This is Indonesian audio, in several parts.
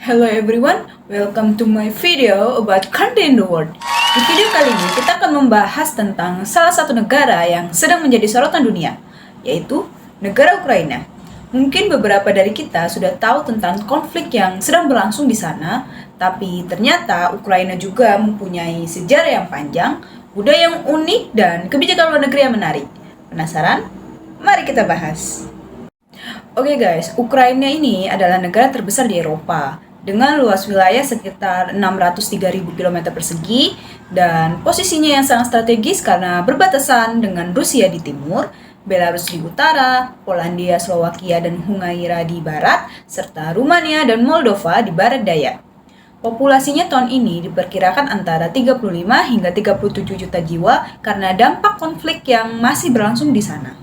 Hello everyone, welcome to my video about country in the world. Di video kali ini kita akan membahas tentang salah satu negara yang sedang menjadi sorotan dunia, yaitu negara Ukraina. Mungkin beberapa dari kita sudah tahu tentang konflik yang sedang berlangsung di sana, tapi ternyata Ukraina juga mempunyai sejarah yang panjang, budaya yang unik, dan kebijakan luar negeri yang menarik. Penasaran? Mari kita bahas. Oke guys, Ukraina ini adalah negara terbesar di Eropa dengan luas wilayah sekitar 603.000 km persegi dan posisinya yang sangat strategis karena berbatasan dengan Rusia di timur, Belarus di utara, Polandia, Slovakia, dan Hungaria di barat, serta Rumania dan Moldova di barat daya. Populasinya tahun ini diperkirakan antara 35 hingga 37 juta jiwa karena dampak konflik yang masih berlangsung di sana.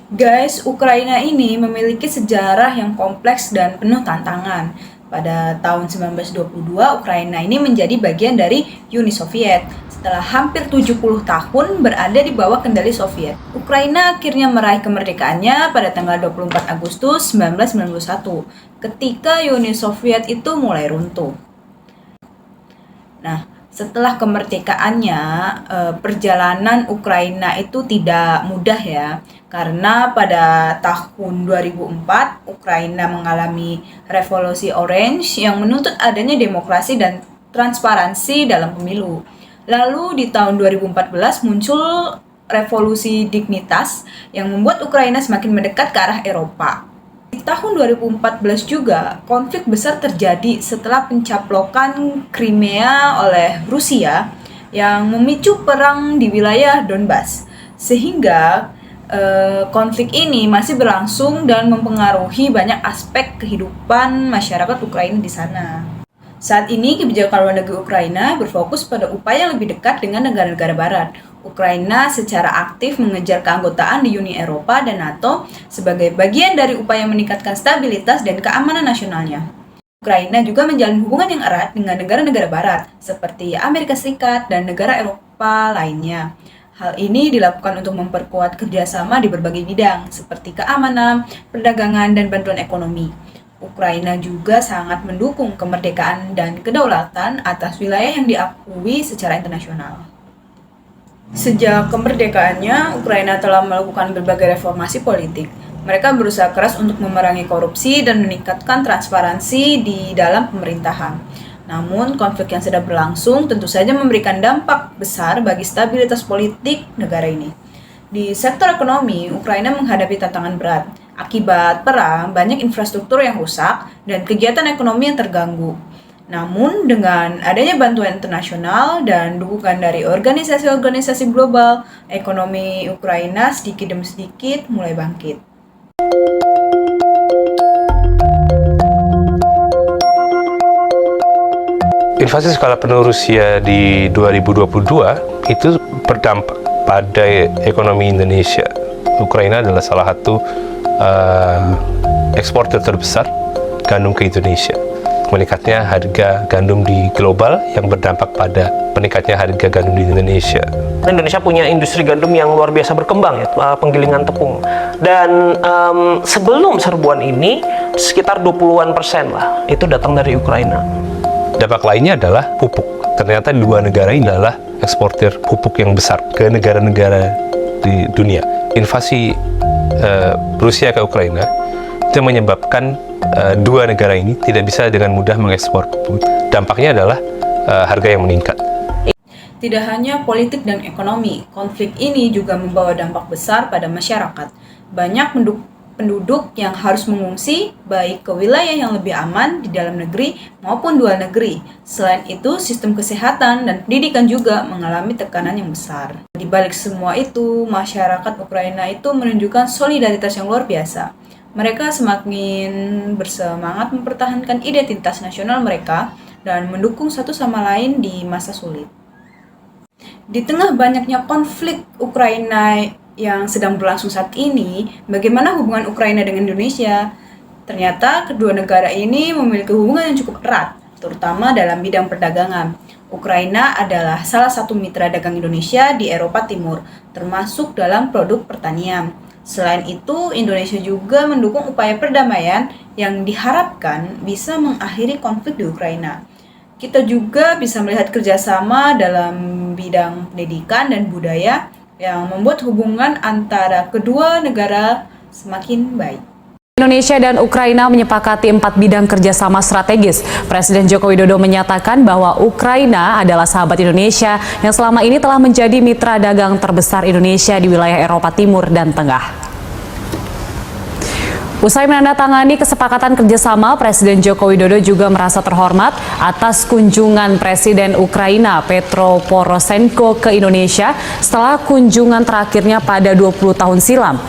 Guys, Ukraina ini memiliki sejarah yang kompleks dan penuh tantangan. Pada tahun 1922, Ukraina ini menjadi bagian dari Uni Soviet. Setelah hampir 70 tahun berada di bawah kendali Soviet, Ukraina akhirnya meraih kemerdekaannya pada tanggal 24 Agustus 1991, ketika Uni Soviet itu mulai runtuh. Nah, setelah kemerdekaannya, perjalanan Ukraina itu tidak mudah ya, karena pada tahun 2004 Ukraina mengalami revolusi Orange yang menuntut adanya demokrasi dan transparansi dalam pemilu. Lalu di tahun 2014 muncul revolusi Dignitas yang membuat Ukraina semakin mendekat ke arah Eropa. Di tahun 2014 juga, konflik besar terjadi setelah pencaplokan Crimea oleh Rusia yang memicu perang di wilayah Donbas. Sehingga konflik ini masih berlangsung dan mempengaruhi banyak aspek kehidupan masyarakat Ukraina di sana. Saat ini, kebijakan luar negeri Ukraina berfokus pada upaya lebih dekat dengan negara-negara barat. Ukraina secara aktif mengejar keanggotaan di Uni Eropa dan NATO sebagai bagian dari upaya meningkatkan stabilitas dan keamanan nasionalnya. Ukraina juga menjalin hubungan yang erat dengan negara-negara barat, seperti Amerika Serikat dan negara Eropa lainnya. Hal ini dilakukan untuk memperkuat kerjasama di berbagai bidang, seperti keamanan, perdagangan, dan bantuan ekonomi. Ukraina juga sangat mendukung kemerdekaan dan kedaulatan atas wilayah yang diakui secara internasional. Sejak kemerdekaannya, Ukraina telah melakukan berbagai reformasi politik. Mereka berusaha keras untuk memerangi korupsi dan meningkatkan transparansi di dalam pemerintahan. Namun, konflik yang sedang berlangsung tentu saja memberikan dampak besar bagi stabilitas politik negara ini. Di sektor ekonomi, Ukraina menghadapi tantangan berat. Akibat perang, banyak infrastruktur yang rusak dan kegiatan ekonomi yang terganggu. Namun, dengan adanya bantuan internasional dan dukungan dari organisasi-organisasi global, ekonomi Ukraina sedikit demi sedikit mulai bangkit. Invasi skala penuh Rusia di 2022 itu berdampak pada ekonomi Indonesia. Ukraina adalah salah satu eksportir terbesar gandum ke Indonesia. Meningkatnya harga gandum di global yang berdampak pada meningkatnya harga gandum di Indonesia. Indonesia punya industri gandum yang luar biasa berkembang ya, penggilingan tepung. Dan sebelum serbuan ini sekitar 20% lah itu datang dari Ukraina. Dampak lainnya adalah pupuk. Ternyata dua negara ini adalah eksportir pupuk yang besar ke negara-negara di dunia. Invasi Rusia ke Ukraina itu menyebabkan dua negara ini tidak bisa dengan mudah mengekspor pupuk. Dampaknya adalah harga yang meningkat. Tidak hanya politik dan ekonomi, konflik ini juga membawa dampak besar pada masyarakat. Banyak penduduk yang harus mengungsi baik ke wilayah yang lebih aman di dalam negeri maupun luar negeri. Selain itu, sistem kesehatan dan pendidikan juga mengalami tekanan yang besar. Di balik semua itu, masyarakat Ukraina itu menunjukkan solidaritas yang luar biasa. Mereka semakin bersemangat mempertahankan identitas nasional mereka dan mendukung satu sama lain di masa sulit. Di tengah banyaknya konflik Ukraina yang sedang berlangsung saat ini, bagaimana hubungan Ukraina dengan Indonesia? Ternyata kedua negara ini memiliki hubungan yang cukup erat, terutama dalam bidang perdagangan. Ukraina adalah salah satu mitra dagang Indonesia di Eropa Timur, termasuk dalam produk pertanian. Selain itu, Indonesia juga mendukung upaya perdamaian yang diharapkan bisa mengakhiri konflik di Ukraina. Kita juga bisa melihat kerjasama dalam bidang pendidikan dan budaya yang membuat hubungan antara kedua negara semakin baik. Indonesia dan Ukraina menyepakati 4 bidang kerjasama strategis. Presiden Joko Widodo menyatakan bahwa Ukraina adalah sahabat Indonesia yang selama ini telah menjadi mitra dagang terbesar Indonesia di wilayah Eropa Timur dan Tengah. Usai menandatangani kesepakatan kerjasama, Presiden Joko Widodo juga merasa terhormat atas kunjungan Presiden Ukraina Petro Poroshenko ke Indonesia setelah kunjungan terakhirnya pada 20 tahun silam.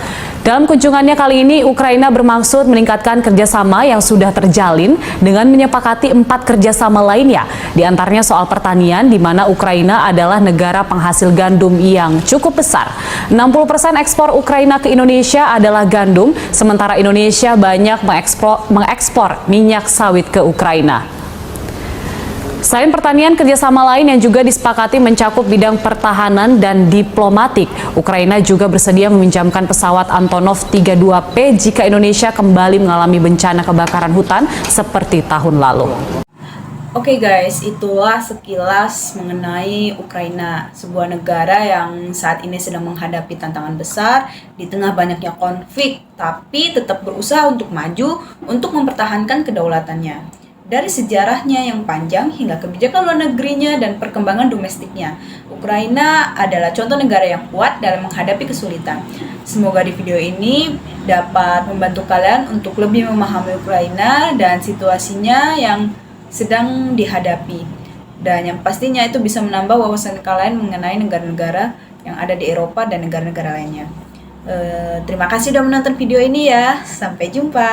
Dalam kunjungannya kali ini, Ukraina bermaksud meningkatkan kerjasama yang sudah terjalin dengan menyepakati 4 kerjasama lainnya, di antaranya soal pertanian, di mana Ukraina adalah negara penghasil gandum yang cukup besar. 60% ekspor Ukraina ke Indonesia adalah gandum, sementara Indonesia banyak mengekspor minyak sawit ke Ukraina. Selain pertanian, kerjasama lain yang juga disepakati mencakup bidang pertahanan dan diplomatik. Ukraina juga bersedia meminjamkan pesawat Antonov 32P jika Indonesia kembali mengalami bencana kebakaran hutan seperti tahun lalu. Oke guys, itulah sekilas mengenai Ukraina, sebuah negara yang saat ini sedang menghadapi tantangan besar di tengah banyaknya konflik, tapi tetap berusaha untuk maju untuk mempertahankan kedaulatannya. Dari sejarahnya yang panjang hingga kebijakan luar negerinya dan perkembangan domestiknya, Ukraina adalah contoh negara yang kuat dalam menghadapi kesulitan. Semoga di video ini dapat membantu kalian untuk lebih memahami Ukraina dan situasinya yang sedang dihadapi. Dan yang pastinya itu bisa menambah wawasan kalian mengenai negara-negara yang ada di Eropa dan negara-negara lainnya. Terima kasih sudah menonton video ini ya. Sampai jumpa.